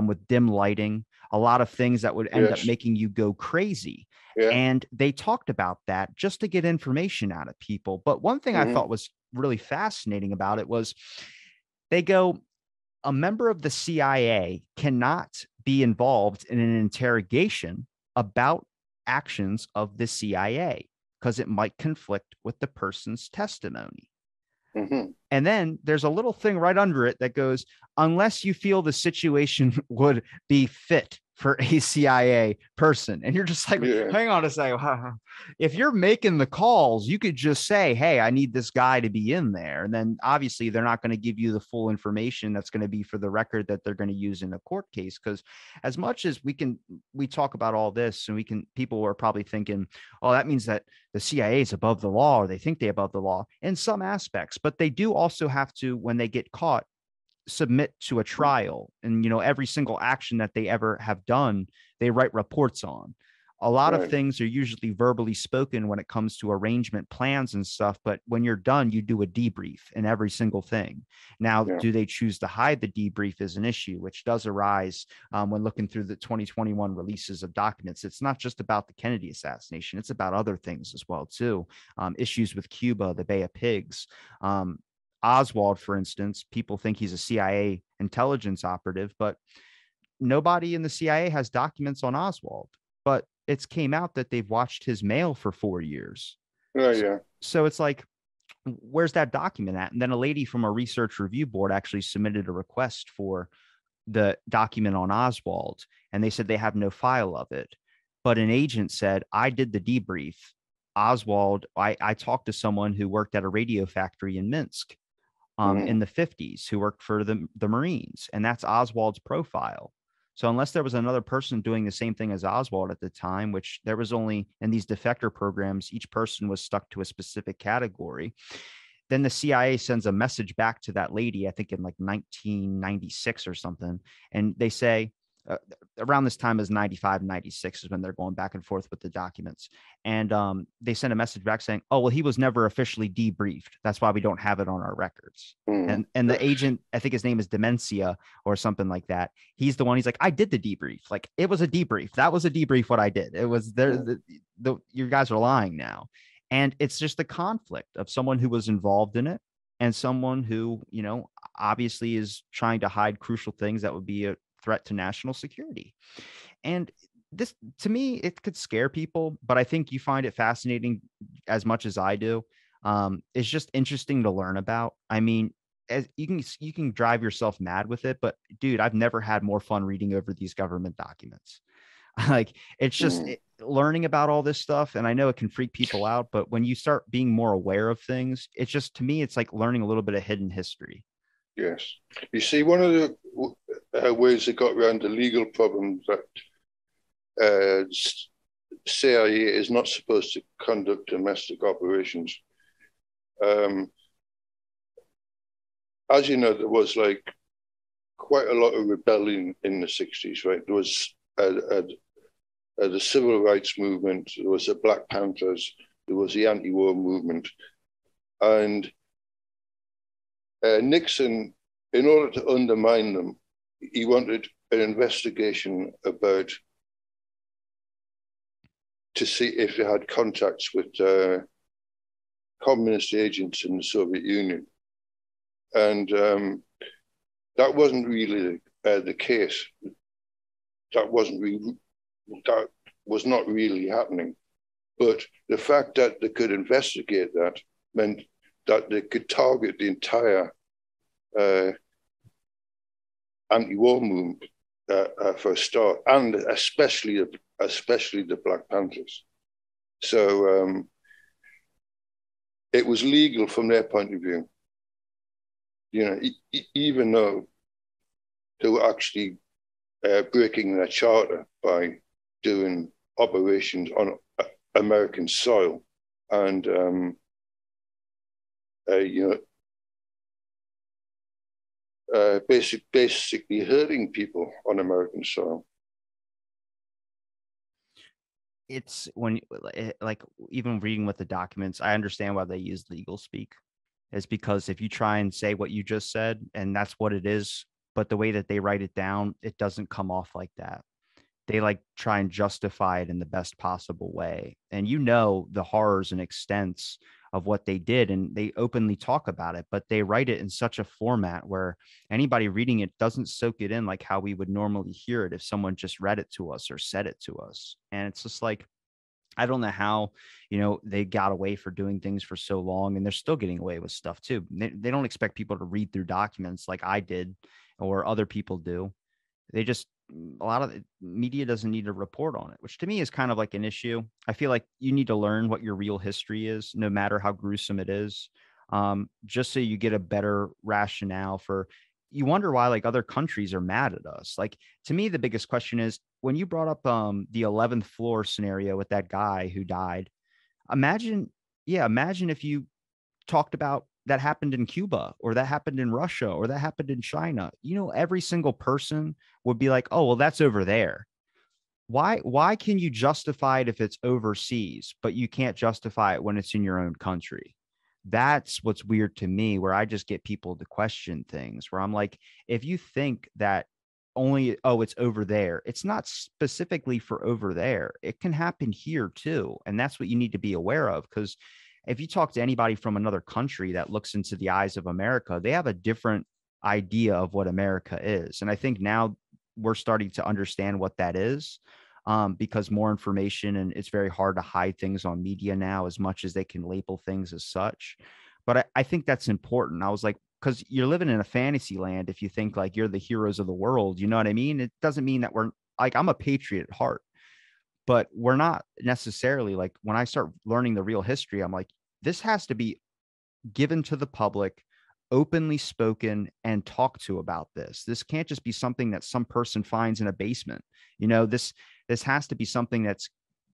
with dim lighting, a lot of things that would end up making you go crazy. Yeah. And they talked about that just to get information out of people. But one thing I thought was really fascinating about it was they go, a member of the CIA cannot be involved in an interrogation about actions of the CIA because it might conflict with the person's testimony. And then there's a little thing right under it that goes, unless you feel the situation would be fit for a CIA person. And you're just like, hang on a second. If you're making the calls, you could just say, hey, I need this guy to be in there. And then obviously they're not going to give you the full information that's going to be for the record that they're going to use in a court case. Because as much as we talk about all this and people are probably thinking, oh, that means that the CIA is above the law, or they think they're above the law in some aspects, but they do also have to, when they get caught, submit to a trial. And every single action that they ever have done, they write reports on. A lot of things are usually verbally spoken when it comes to arrangement plans and stuff, but when you're done, you do a debrief in every single thing. Now, do they choose to hide the debrief is an issue, which does arise when looking through the 2021 releases of documents. It's not just about the Kennedy assassination, it's about other things as well too. Issues with Cuba, the Bay of Pigs, Oswald, for instance. People think he's a CIA intelligence operative, but nobody in the CIA has documents on Oswald. But it's came out that they've watched his mail for 4 years. So it's like, where's that document at? And then a lady from a research review board actually submitted a request for the document on Oswald, and they said they have no file of it. But an agent said, I did the debrief. Oswald, I talked to someone who worked at a radio factory in Minsk in the 50s who worked for the Marines, and that's Oswald's profile. So unless there was another person doing the same thing as Oswald at the time, which there was only in these defector programs, each person was stuck to a specific category. Then the CIA sends a message back to that lady, I think in like 1996 or something. And they say, around this time is 95, 96 is when they're going back and forth with the documents. And they sent a message back saying, oh, well, he was never officially debriefed. That's why we don't have it on our records. And the agent, I think his name is Demencia or something like that. He's the one, he's like, I did the debrief. Like, it was a debrief. That was a debrief what I did. It was there. You guys are lying now. And it's just the conflict of someone who was involved in it and someone who, obviously is trying to hide crucial things that would be a threat to national security. And this, to me, it could scare people, but I think you find it fascinating as much as I do. It's just interesting to learn about. I mean, as you can drive yourself mad with it, but dude, I've never had more fun reading over these government documents. Like it's just learning about all this stuff. And I know it can freak people out, but when you start being more aware of things, it's just, to me, it's like learning a little bit of hidden history. Yes. You see, one of the ways they got around the legal problem that CIA is not supposed to conduct domestic operations. As you know, there was like quite a lot of rebellion in the 60s, right? There was the civil rights movement, there was the Black Panthers, there was the anti-war movement. And Nixon, in order to undermine them, he wanted an investigation about to see if they had contacts with communist agents in the Soviet Union. And that wasn't really the case. That was not really happening. But the fact that they could investigate that meant that they could target the entire anti-war movement for a start, and especially the Black Panthers. So it was legal from their point of view. You know, even though they were actually breaking their charter by doing operations on American soil, and basically hurting people on American soil. It's when, like, even reading with the documents, I understand why they use legal speak. Is because if you try and say what you just said, and that's what it is, but the way that they write it down, it doesn't come off like that. They like try and justify it in the best possible way. And you know the horrors and extents of what they did, and they openly talk about it, but they write it in such a format where anybody reading it doesn't soak it in like how we would normally hear it if someone just read it to us or said it to us. And it's just like, I don't know how, they got away for doing things for so long, and they're still getting away with stuff too. They don't expect people to read through documents like I did or other people do. They just, a lot of the media doesn't need to report on it, which to me is kind of like an issue. I feel like you need to learn what your real history is, no matter how gruesome it is, just so you get a better rationale for. You wonder why like other countries are mad at us. Like, to me, the biggest question is when you brought up the 11th floor scenario with that guy who died. Imagine if you talked about that happened in Cuba, or that happened in Russia, or that happened in China. Every single person would be like, oh, well, that's over there. Why can you justify it if it's overseas, but you can't justify it when it's in your own country? That's what's weird to me, where I just get people to question things, where I'm like, if you think that only, oh, it's over there, it's not specifically for over there. It can happen here too. And that's what you need to be aware of. Because if you talk to anybody from another country that looks into the eyes of America, they have a different idea of what America is. And I think now we're starting to understand what that is, because more information, and it's very hard to hide things on media now as much as they can label things as such. But I think that's important. I was like, because you're living in a fantasy land if you think like you're the heroes of the world. You know what I mean? It doesn't mean that we're like, I'm a patriot at heart, but we're not necessarily. Like, when I start learning the real history, I'm like, this has to be given to the public, openly spoken, and talked to about this. This can't just be something that some person finds in a basement. This has to be something that's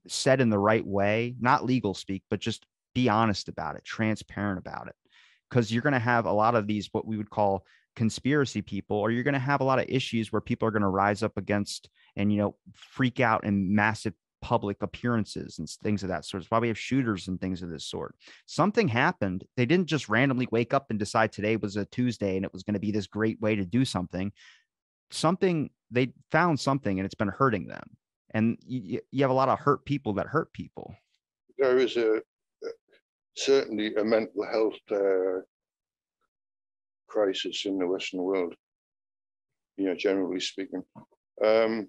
said in the right way, not legal speak, but just be honest about it, transparent about it. Because you're going to have a lot of these, what we would call conspiracy people, or you're going to have a lot of issues where people are going to rise up against and, freak out in massive public appearances and things of that sort. It's why we have shooters and things of this sort. Something happened. They didn't just randomly wake up and decide today was a Tuesday and it was going to be this great way to do something. They found something, and it's been hurting them. And you have a lot of hurt people that hurt people. There is certainly a mental health crisis in the Western world, generally speaking. To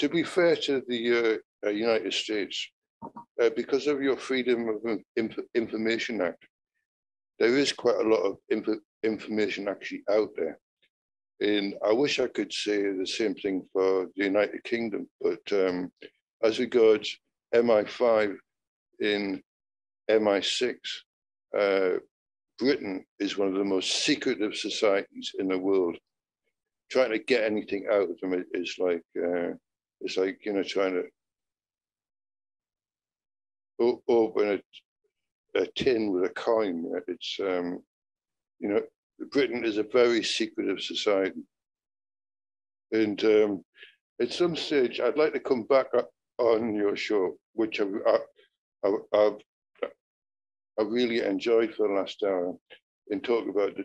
be fair to the United States, because of your Freedom of Information Act, there is quite a lot of information actually out there. And I wish I could say the same thing for the United Kingdom, but as regards MI5 in MI6, Britain is one of the most secretive societies in the world. Trying to get anything out of them is like, you know, trying to open a tin with a coin. It's, you know, Britain is a very secretive society. And at some stage, I'd like to come back on your show, which I've really enjoyed for the last hour, and talk about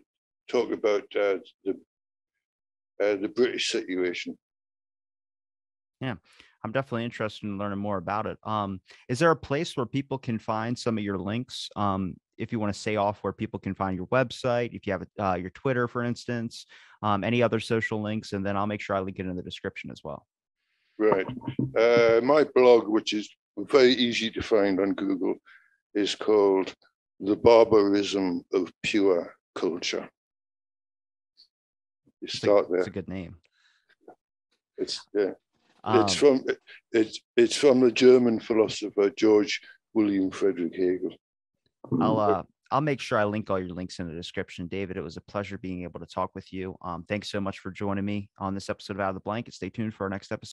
the British situation. Yeah, I'm definitely interested in learning more about it. Is there a place where people can find some of your links? If you want to say off where people can find your website, if you have your Twitter, for instance, any other social links, and then I'll make sure I link it in the description as well. Right. My blog, which is very easy to find on Google, is called The Barbarism of Pure Culture. You start there. It's a good name. It's from the German philosopher George William Friedrich Hegel. I'll make sure I link all your links in the description. David, it was a pleasure being able to talk with you. Thanks so much for joining me on this episode of Out of the Blanket. Stay tuned for our next episode.